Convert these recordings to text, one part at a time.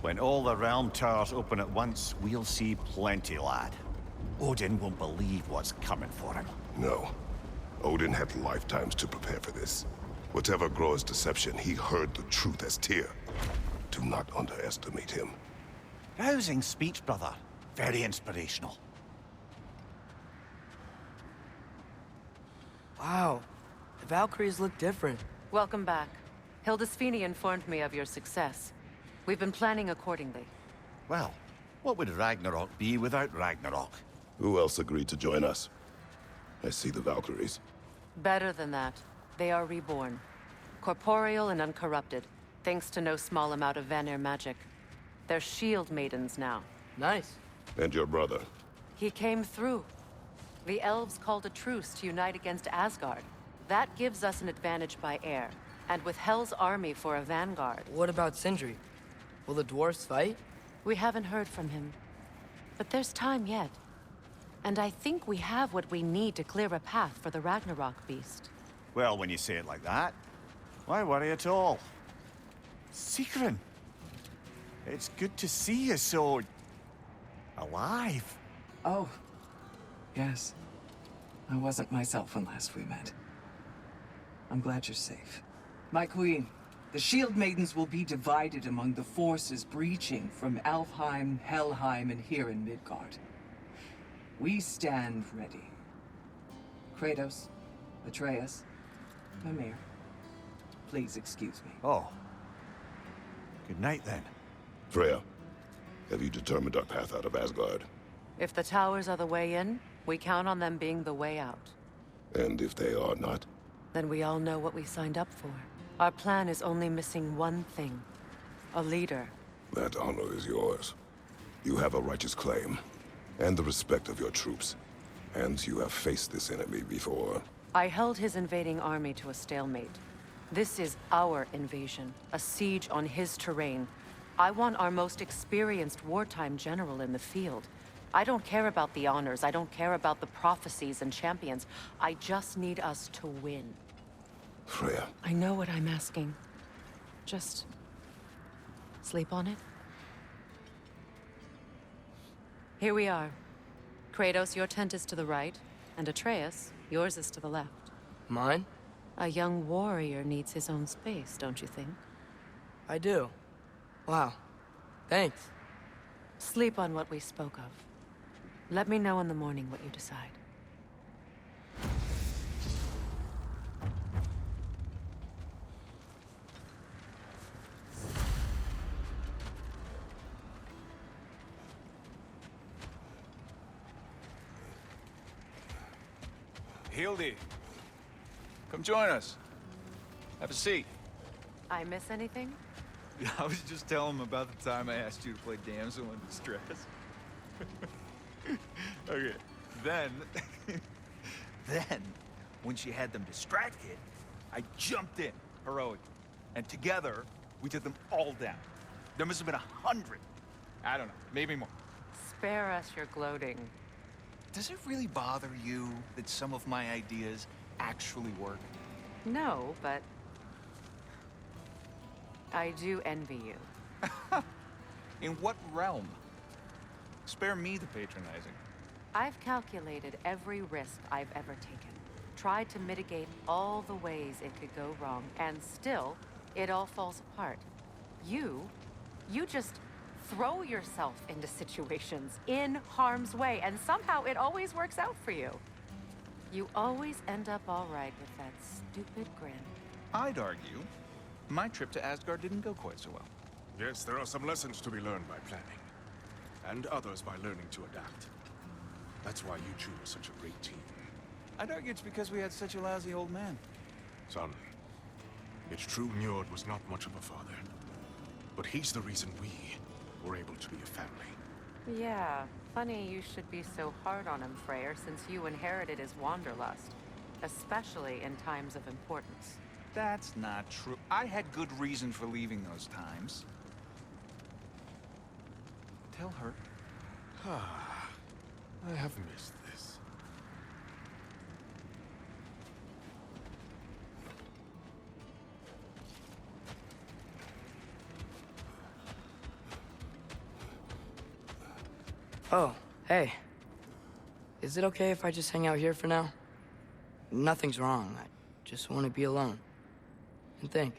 When all the realm towers open at once, we'll see plenty, lad. Odin won't believe what's coming for him. No. Odin had lifetimes to prepare for this. Whatever Groa's deception, he heard the truth as Tyr. Do not underestimate him. Rousing speech, brother. Very inspirational. Wow, the Valkyries look different. Welcome back. Hildisfini informed me of your success. We've been planning accordingly. Well, what would Ragnarok be without Ragnarok? Who else agreed to join us? I see the Valkyries. Better than that. They are reborn. Corporeal and uncorrupted, thanks to no small amount of Vanir magic. They're shield maidens now. Nice. And your brother. He came through. The elves called a truce to unite against Asgard. That gives us an advantage by air, and with Hel's army for a vanguard. What about Sindri? Will the dwarves fight? We haven't heard from him. But there's time yet. And I think we have what we need to clear a path for the Ragnarok beast. Well, when you say it like that, why worry at all? Sigrun! It's good to see you so... alive. Oh. Yes. I wasn't myself when last we met. I'm glad you're safe. My queen, the Shield Maidens will be divided among the forces breaching from Alfheim, Helheim, and here in Midgard. We stand ready. Kratos, Atreus, Mimir, please excuse me. Oh. Good night, then. Freya, have you determined our path out of Asgard? If the towers are the way in, we count on them being the way out. And if they are not? Then we all know what we signed up for. Our plan is only missing one thing. A leader. That honor is yours. You have a righteous claim, and the respect of your troops. And you have faced this enemy before. I held his invading army to a stalemate. This is our invasion, a siege on his terrain. I want our most experienced wartime general in the field. I don't care about the honors, I don't care about the prophecies and champions. I just need us to win. Freya. I know what I'm asking. Just... sleep on it? Here we are. Kratos, your tent is to the right, and Atreus, yours is to the left. Mine? A young warrior needs his own space, don't you think? I do. Wow. Thanks. Sleep on what we spoke of. Let me know in the morning what you decide. Hildy, come join us. Have a seat. I miss anything? I was just telling him about the time I asked you to play damsel in distress. Okay, then, when she had them distracted, I jumped in, heroic, and together, we took them all down. There must have been 100. I don't know, maybe more. Spare us your gloating. Does it really bother you that some of my ideas actually work? No, but... I do envy you. In what realm? Spare me the patronizing. I've calculated every risk I've ever taken. Tried to mitigate all the ways it could go wrong, and still, it all falls apart. You just throw yourself into situations in harm's way, and somehow it always works out for you. You always end up all right with that stupid grin. I'd argue my trip to Asgard didn't go quite so well. Yes, there are some lessons to be learned by planning, and others by learning to adapt. That's why you two are such a great team. I'd argue it's because we had such a lousy old man. Son, it's true Njord was not much of a father, but he's the reason we were able to be a family. Yeah, funny you should be so hard on him, Freyr, since you inherited his wanderlust. Especially in times of importance. That's not true. I had good reason for leaving those times. Tell her. I have missed this. Oh, hey. Is it okay if I just hang out here for now? Nothing's wrong. I just want to be alone. And think.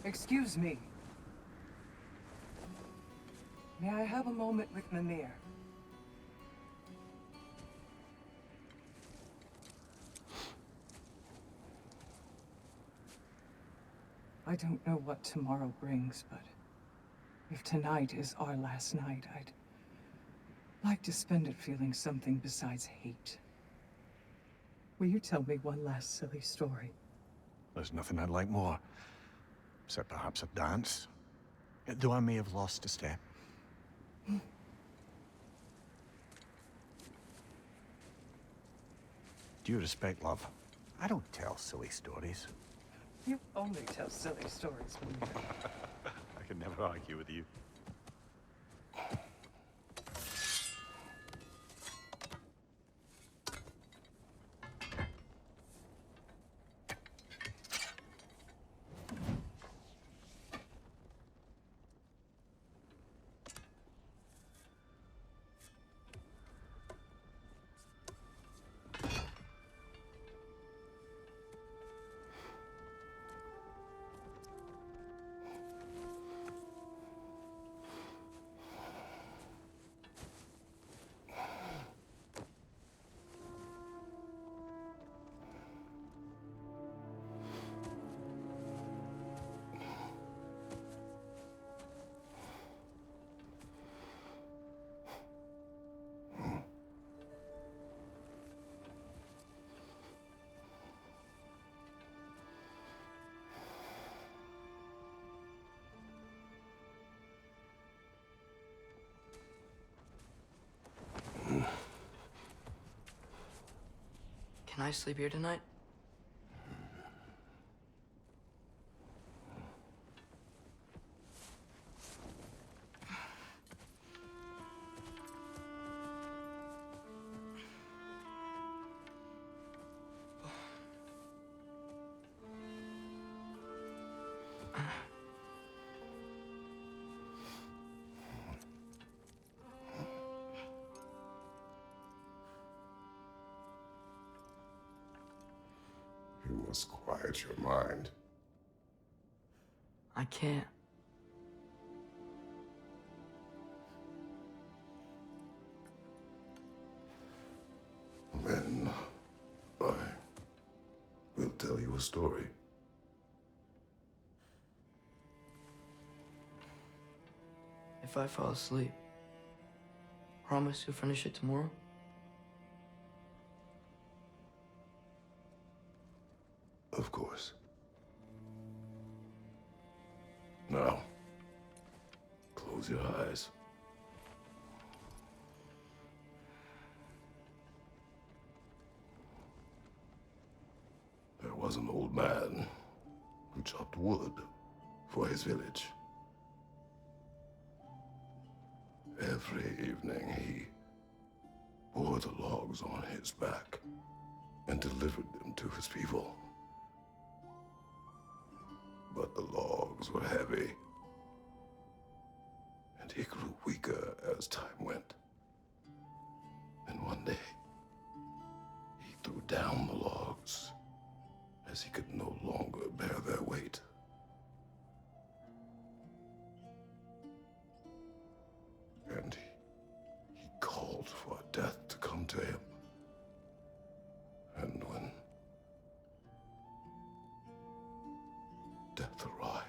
Excuse me. May I have a moment with Mimir? I don't know what tomorrow brings, but if tonight is our last night, I'd like to spend it feeling something besides hate. Will you tell me one last silly story? There's nothing I'd like more. Except perhaps a dance. Though I may have lost a step. Due respect, love. I don't tell silly stories. You only tell silly stories, Mimir. I can never argue with you. Can I sleep here tonight? You must quiet your mind. I can't. Then I will tell you a story. If I fall asleep, promise you'll finish it tomorrow? Of course. Now, close your eyes. There was an old man who chopped wood for his village. Every evening he bore the logs on his back and delivered them to his people. But the logs were heavy, and he grew weaker as time went. And one day, he threw down the logs as he could no longer bear their weight. And he called for death to come to him. And when death arrived,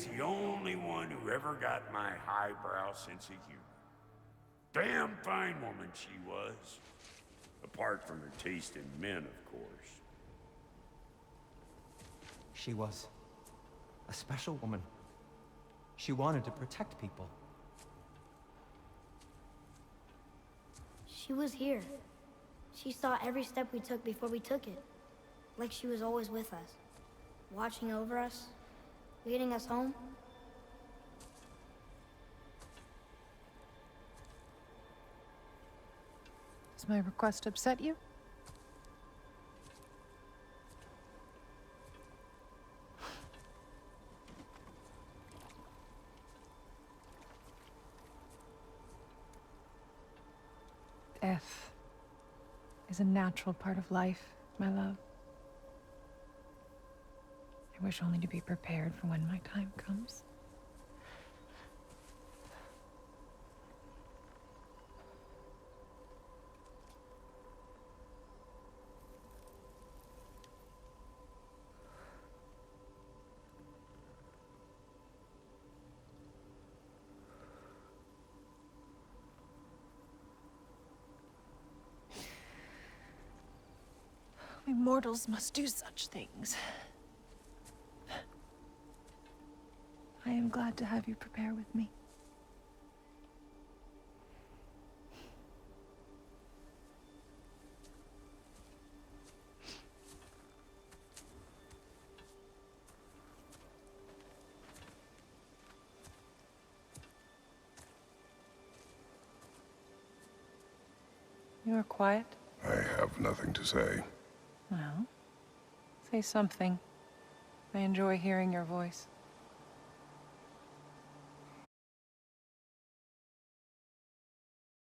is the only one who ever got my highbrow sense of humor. Damn fine woman she was. Apart from her taste in men, of course. She was a special woman. She wanted to protect people. She was here. She saw every step we took before we took it. Like she was always with us. Watching over us. Leading us home. Does my request upset you? Death is a natural part of life, my love. I wish only to be prepared for when my time comes. We mortals must do such things. I am glad to have you prepare with me. You are quiet? I have nothing to say. Well, say something. I enjoy hearing your voice.